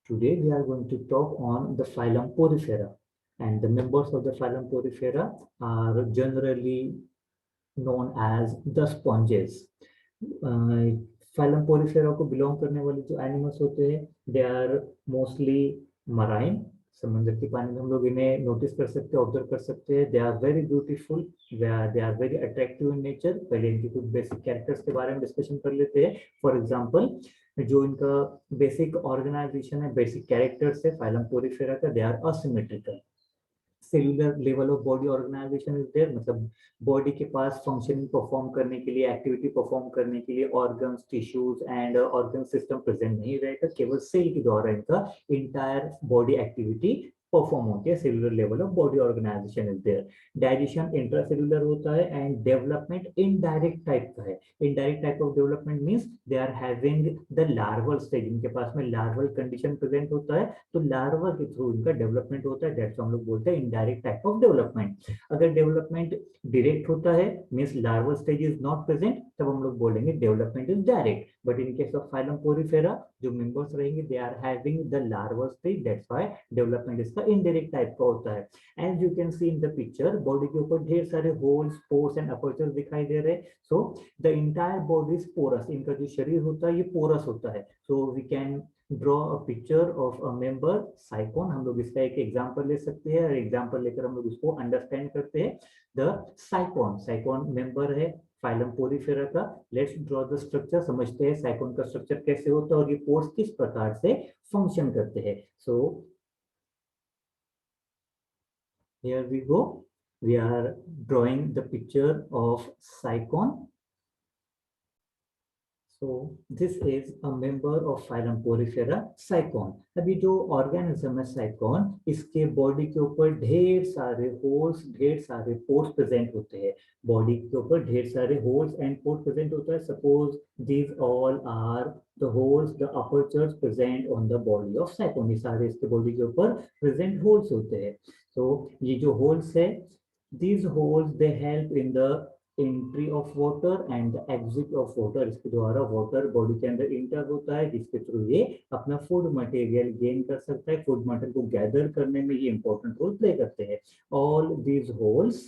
Today we are going to talk on the phylum Porifera, and the members of the phylum Porifera are generally known as the sponges. Phylum Porifera को belong करने वाले जो animals होते हैं, they are mostly marine. समंदर के पानी में हम लोग इन्हें नोटिस कर सकते हैं, ऑब्जर्व कर सकते हैं. They are very beautiful, they are very attractive in nature. पहले इनके कुछ बेसिक कैरेक्टर्स के बारे में डिस्कशन कर लेते हैं. फॉर एग्जांपल, जो इनका बेसिक ऑर्गेनाइजेशन है, बेसिक कैरेक्टर्स है फाइलम पोरिफेरा का, they are asymmetrical. Cellular level of body organisation is there, मतलब बॉडी के पास फंक्शनिंग परफॉर्म करने के लिए, एक्टिविटी परफॉर्म करने के लिए organs, tissues and organ system present नहीं रहेगा. केवल सेल के द्वारा इनका इंटायर बॉडी एक्टिविटी परफॉर्म होती है. Cellular level of body organisation is there. Digestion intracellular होता है एंड डेवलपमेंट इनडायरेक्ट टाइप का है. Indirect type of development means they are having the larval stage. इनके पास में लार्वल कंडीशन प्रेजेंट होता है, तो लार्वा के थ्रू इनका डेवलपमेंट होता है. दैट्स हम लोग बोलते हैं इनडायरेक्ट टाइप ऑफ डेवलपमेंट. अगर डेवलपमेंट डायरेक्ट होता है means larval stage is not present, तब हम लोग बोलेंगे development is direct. But in case of phylum porifera जो मेंबर्स रहेंगे they are having the larval stage, that's why development इसका इनडायरेक्ट टाइप का होता है. And you can see in the picture, body के ऊपर ढेर सारे होल्स, पोर्स एंड अपर्चर्स दिखाई दे रहे हैं. So the entire body is porous. इनका जो शरीर होता है ये पोरस होता है. So we can draw a picture of a member sycon. हम लोग इसका एक एग्जांपल ले सकते हैं और एग्जांपल लेकर हम लोग इसको अंडरस्टैंड करते हैं. द साइकोन, साइकोन मेंबर है फाइलम पोरिफेरा का. Let's draw the structure. समझते हैं साइकोन का स्ट्रक्चर कैसे होता है और ये पोर्स किस प्रकार से फंक्शन करते हैं. सो here we go, we are drawing the picture of cycon. So this is a member of phylum porifera, cycon. अभी जो ऑर्गेनिज्म है साइकोन, इसके बॉडी के ऊपर ढेर सारे होल्स, ढेर सारे पोर्स प्रेजेंट होते हैं. बॉडी के ऊपर ढेर सारे होल्स एंड पोर्स प्रेजेंट होता है. Suppose these all are the holes, the apertures present on the body of cycon. ये सारे इसके बॉडी के ऊपर प्रेजेंट होल्स होते हैं. तो ये जो होल्स है, these holes they help in the entry of water and the exit of water. इसके द्वारा वाटर बॉडी के अंदर इंटर होता है, जिसके थ्रू ये अपना फूड मटेरियल गेन कर सकता है. फूड मटेरियल को गैदर करने में ये इंपॉर्टेंट रोल प्ले करते हैं. All these holes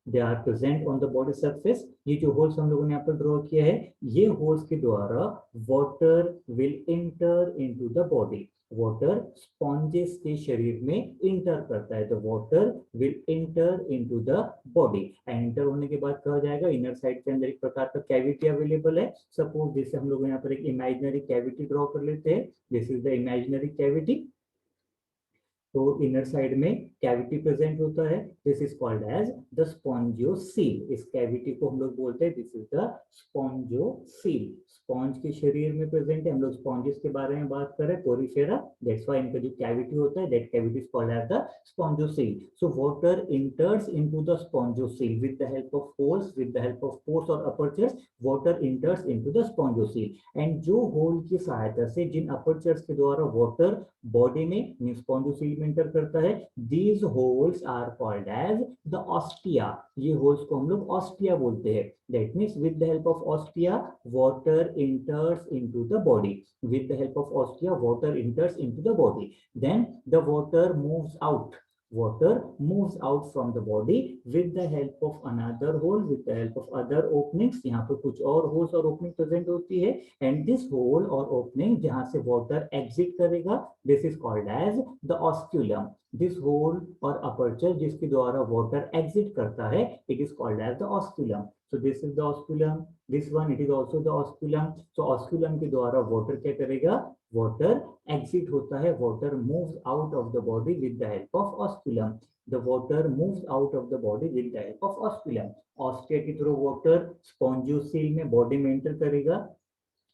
they are present on the body surface. ये जो होल्स हम लोगों ने यहाँ पर ड्रॉ किया है, ये होल्स के द्वारा water will inter into the body. Water sponges के शरीर में इंटर करता है. तो water will inter into the body and inter होने के बाद कहा जाएगा इनर साइड के अंदर एक प्रकार का कैविटी अवेलेबल है. सपोज जैसे हम लोग यहाँ पर एक इमेजिनरी कैविटी ड्रॉ कर लेते हैं. This is the imaginary cavity. तो इनर साइड में कैविटी प्रेजेंट होता है. This is called as the spongocoel. इस कैविटी को हम लोग बोलते हैं this is the spongocoel. Sponge के शरीर में प्रेजेंट है. हम लोग स्पॉन्जेस के बारे में बात कर रहे हैं पोरिफेरा, दैट्स व्हाई इनका जो कैविटी होता है that cavity is called as the spongocoel. So water enters into the spongocoel with the help of holes, with the help of pores और apertures. Water enters into the spongocoel and जो hole की सहायता से, जिन apertures के द्वारा water body में spongocoel में inter करता है, these holes are called as the ostia. ये होल्स को हम लोग ऑस्टिया बोलते हैं. That means with the help of ostia, water enters into the body. With the help of ostia, water enters into the body. Then the water moves out. Water moves out from the body with the help of another hole, with the help of other openings. यहाँ पर कुछ और holes और opening present होती है. And this hole और opening जहाँ से वाटर एग्जिट करेगा, this is called as the osculum. This hole और अपर्चर जिसके द्वारा वाटर एग्जिट करता है, it is called as the osculum. So this is the osculum. This one it is also the osculum. So osculum के द्वारा water क्या करेगा? Water exit होता है. Water moves out of the body with the help of osculum. The water moves out of the body with the help of osculum. Ostia के through water spongiocele में body में enter करेगा.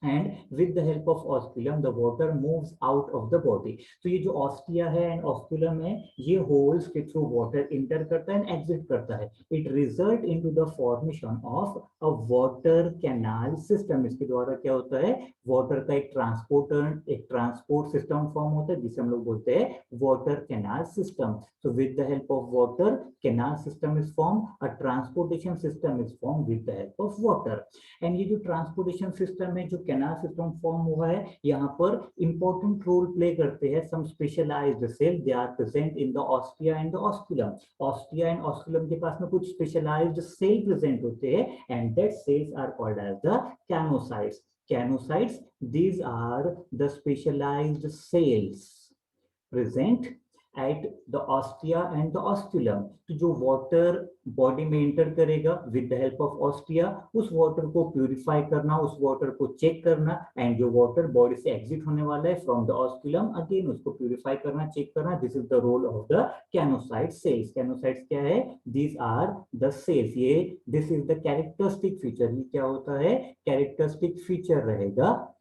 And with the help of osculum, the water moves out of the body. तो ये जो ostia है and osculum है, ये होल्स के थ्रू वाटर इंटर करता है एंड एग्जिट करता है. It result into the formation of a water canal system. इसके द्वारा क्या होता है, वाटर का एक ट्रांसपोर्ट सिस्टम फॉर्म होता है, जिसे हम लोग बोलते हैं water canal system. So with the help of water canal system is form, a transportation system is form with the help of water. And ये जो ट्रांसपोर्टेशन सिस्टम है, जो कैनाल सिस्टम फॉर्म हुआ है, यहाँ पर इंपॉर्टेंट रोल प्ले करते हैं some specialised cell, they are present in the ostia and the osculum. Ostia and osculum के पास में कुछ स्पेशलाइज्ड सेल प्रेजेंट होते हैं and that cells are called as the choanocytes. Choanocytes, these are the specialized cells present at the ostia and the osculum। तो जो water body में inter करेगा with the help of ostia, उस water को purify करना, उस water को check करना, एंड जो वाटर बॉडी से एग्जिट होने वाला है फ्रॉम द ऑस्कुलम, अगेन उसको प्यूरिफाई करना, चेक करना। This is the role of the choanocyte cells. Choanocytes क्या है? These are the cells. ये this is the characteristic feature. ये क्या होता है? कैरेक्टरिस्टिक फीचर रहेगा।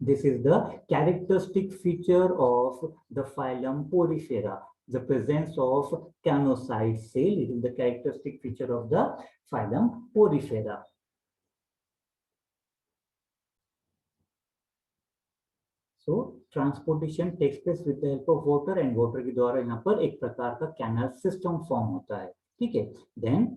This is the characteristic feature of the phylum Porifera, the presence of canocyte cell. It is the characteristic feature of the phylum Porifera. So transportation takes place with the help of water, and water के द्वारा यहाँ पर एक प्रकार का canal system form होता है, ठीक है। Then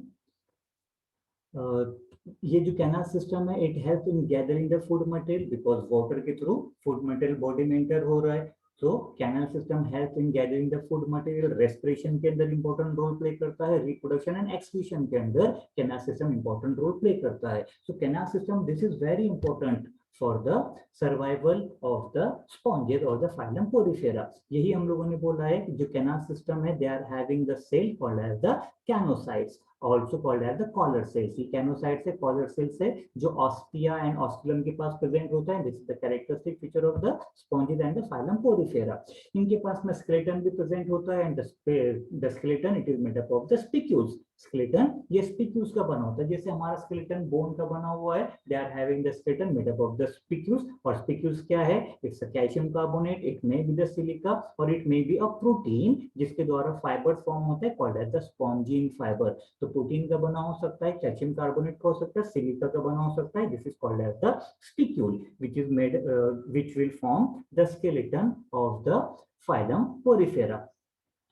ये जो कैनाल सिस्टम है, it help in gathering the food material, because water के थ्रू फूड मटेरियल बॉडी में एंटर हो रहा है। तो canal system help in gathering the food material. Respiration के अंदर इंपॉर्टेंट रोल प्ले करता है। रिप्रोडक्शन एंड एक्सक्रीशन के अंदर canal system important role play करता है। So canal system, this is very important for the survival of the sponges or the phylum Porifera। यही हम लोगों ने बोला है कि जो कैनाल सिस्टम है, they are having the cell called as the canocytes, also called as the collar cells। ये कैनोसाइट्स है, कॉलर सेल्स है, जो ऑस्टिया एंड ऑस्कुलम के पास प्रेजेंट होता है। This is the characteristic feature of the sponges and the phylum Porifera. इनके पास में स्केलेटन भी प्रेजेंट होता है, and the skeleton it is made up of the spicules. Skeleton ये स्पिक्यूल्स का बना होता है, जैसे हमारा स्केलेटन बोन का बना हुआ है। They are having the skeleton made up of the spicules. और स्पिक्यूल्स क्या है? It's a calcium carbonate, it may be the silica, और it may be a protein जिसके द्वारा फाइबर्स फॉर्म होते हैं, called as the spongin fibre. तो protein का बना हो सकता है, कैल्शियम कार्बोनेट का हो सकता है, सिलिका का बना हो सकता है। This is called as the spicule which is made which will form the skeleton of the phylum Porifera.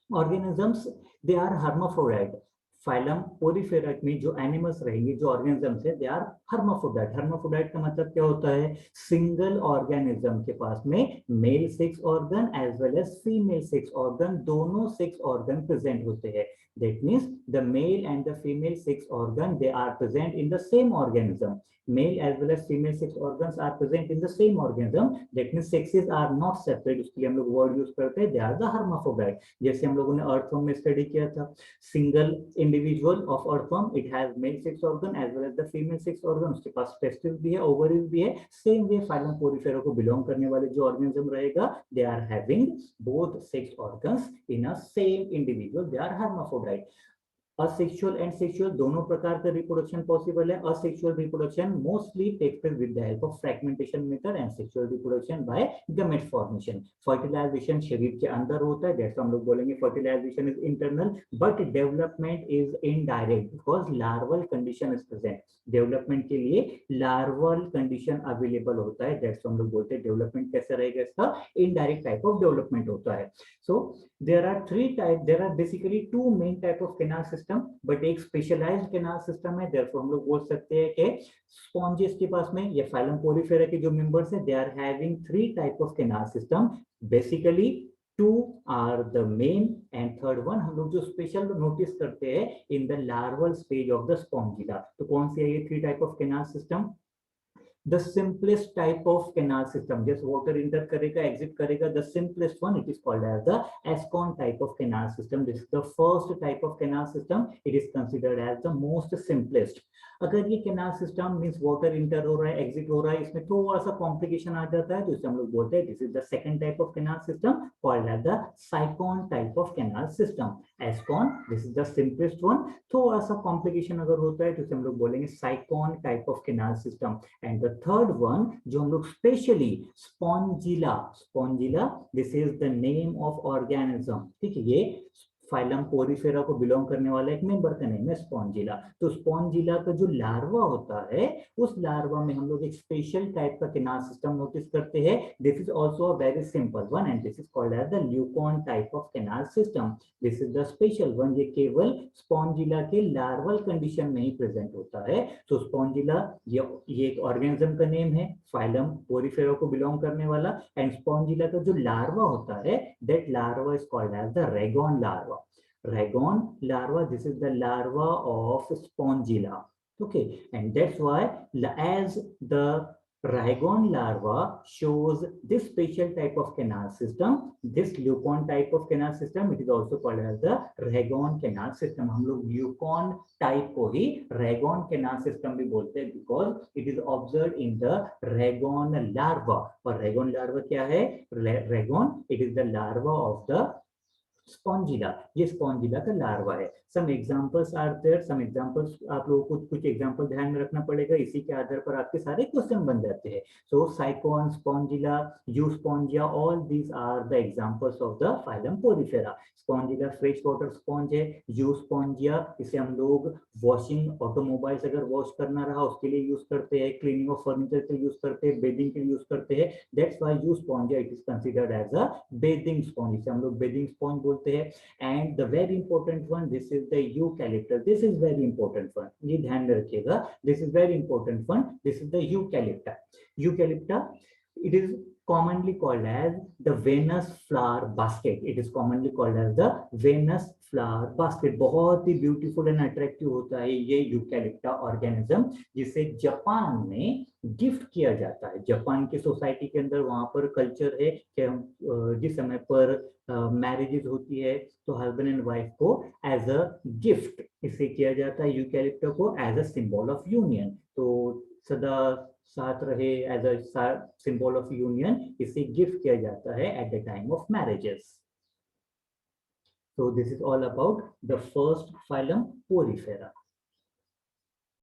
Organisms, they are hermaphrodite। Phylum Porifera में जो एनिमल्स रहेंगे, जो ऑर्गेनिजम्स है, दे आर हर्माफ्रोडाइट। हर्माफ्रोडाइट का मतलब क्या होता है? सिंगल ऑर्गेनिज्म के पास में male sex organ as well as female sex organ, दोनों सेक्स ऑर्गन प्रेजेंट होते हैं। That means the male and the female sex organ, they are present in the same organism. Male as well as female sex organs are present in the same organism. That means sexes are not separate. उसके लिए हम लोग word use करते हैं, they are the hermaphrodite. जैसे हम लोगों ने अर्थवर्म में स्टडी किया था, single individual of earthworm, it has male sex organ as well as the female sex organ। उसके पास testes भी है, ovaries भी है। सेम वे फाइलम पोरिफेरा को बिलोंग करने वाले जो ऑर्गेनिज्म रहेगा, they are having both sex organs in a same individual, they are hermaphrodite। Asexual and sexual दोनों प्रकार का रिप्रोडक्शन पॉसिबल है। Asexual reproduction mostly takes place with the help of fragmentation method, and sexual reproduction by gamete formation. Fertilisation शरीर के अंदर होता है, जैसे हम लोग बोलेंगे fertilisation is internal, but development is indirect because larval condition is present. Development के लिए लार्वल कंडीशन अवेलेबल होता है, दैट्स हम लोग बोलते हैं डेवलपमेंट कैसे रहेगा इसका? इनडायरेक्ट टाइप ऑफ डेवलपमेंट होता है। सो there are three type, there are basically two main type of canal system, but एक specialized canal system है। therefore हम लोग बोल सकते हैं कि sponges के पास में ये phylum Porifera के जो members हैं, they are having three type of canal system। basically two are the main, and third one हम लोग जो special notice करते हैं in the larval stage of the spongilla। तो कौन सी है ये three type of canal system? The simplest type of canal system, just water enter करेगा, exit करेगा, the simplest one, it is called as the Ascon type of canal system। This is the first type of canal system, it is considered as the most simplest। अगर ये canal system means water enter हो रहा है, exit हो रहा है, इसमें थोड़ा सा complication आ जाता है, तो इसे हम लोग बोलते हैं this is the second type of canal system called as the Sycon type of canal system। Ascon, this is the simplest one। थोड़ा सा complication अगर होता है तो इसे हम लोग बोलेंगे Sycon type of canal system। and the third one जो हम लोग specially Spongilla, Spongilla this is the name of organism, ठीक है। ये फाइलम पोरिफेरा को बिलोंग करने वाला एक मेंबर का नेम है स्पॉन्जिला। तो स्पॉन्जिला का जो लार्वा होता है, उस लार्वा में हम लोग एक स्पेशल टाइप का कैनाल सिस्टम नोटिस करते हैं। This is also a very simple one and this is called as the leucon type of canal system. This is the special one, ये केवल स्पॉन्जिला के लार्वल कंडीशन में ही present होता है। तो स्पॉन्जिला ये एक ऑर्गेनिज्म का नेम है, फाइलम पोरिफेरा को बिलोंग करने वाला, एंड स्पॉन्जिला का जो लार्वा होता है, that larva is called as the rhagon larva. Ragon larva, this is the larva of Spongilla. Okay, and that's why as the Ragon larva shows this special type of canal system, this Leucon type of canal system, it is also called as the Ragon canal system. हम लोग Leucon type को ही Ragon canal system भी बोलते हैं because it is observed in the Ragon larva. और Ragon larva क्या है? Ragon, it is the larva of the Spongilla, ये स्पॉन्जिला का लार्वा है। Some examples are there, some examples आप लोगों को कुछ एग्जांपल ध्यान में रखना पड़ेगा, इसी के आधार पर आपके सारे क्वेश्चन बन जाते हैं। So Sycon, Spongilla, Euspongia, all these are the examples of the phylum Porifera. Spongilla fresh water sponge है, यूस्पॉन्जिया इसे हम लोग वॉशिंग, ऑटोमोबाइल्स अगर वॉश करना रहा उसके लिए यूज करते हैं, क्लीनिंग ऑफ फर्नीचर के लिए यूज करते हैं, बेदिंग के लिए यूज करते हैं। That's why Euspongia it is considered as a bathing sponge, इसे हम लोग बेदिंग स्पॉन्ज बोलते हैं। And the very important one, this is the eucalyptus, this is very important one, ये ध्यान में रखिएगा, this is very important one, this is the eucalyptus. Eucalyptus, it is commonly called as the Venus flower basket, it is commonly called as the Venus flower basket। बहुत ही beautiful and attractive होता है ये यूकैलिप्टा organism, जिसे Japan में gift किया जाता है। Japan की सोसाइटी के अंदर वहां पर कल्चर है कि हम जिस समय पर मैरिजेस होती है तो हस्बैंड एंड वाइफ को एज अ गिफ्ट इसे किया जाता है, यूकैलिप्टा को as a symbol of union. तो सदा साथ रहे, as a symbol of union इसे गिफ्ट किया जाता है at the time of marriages. So this is all about the first phylum Porifera.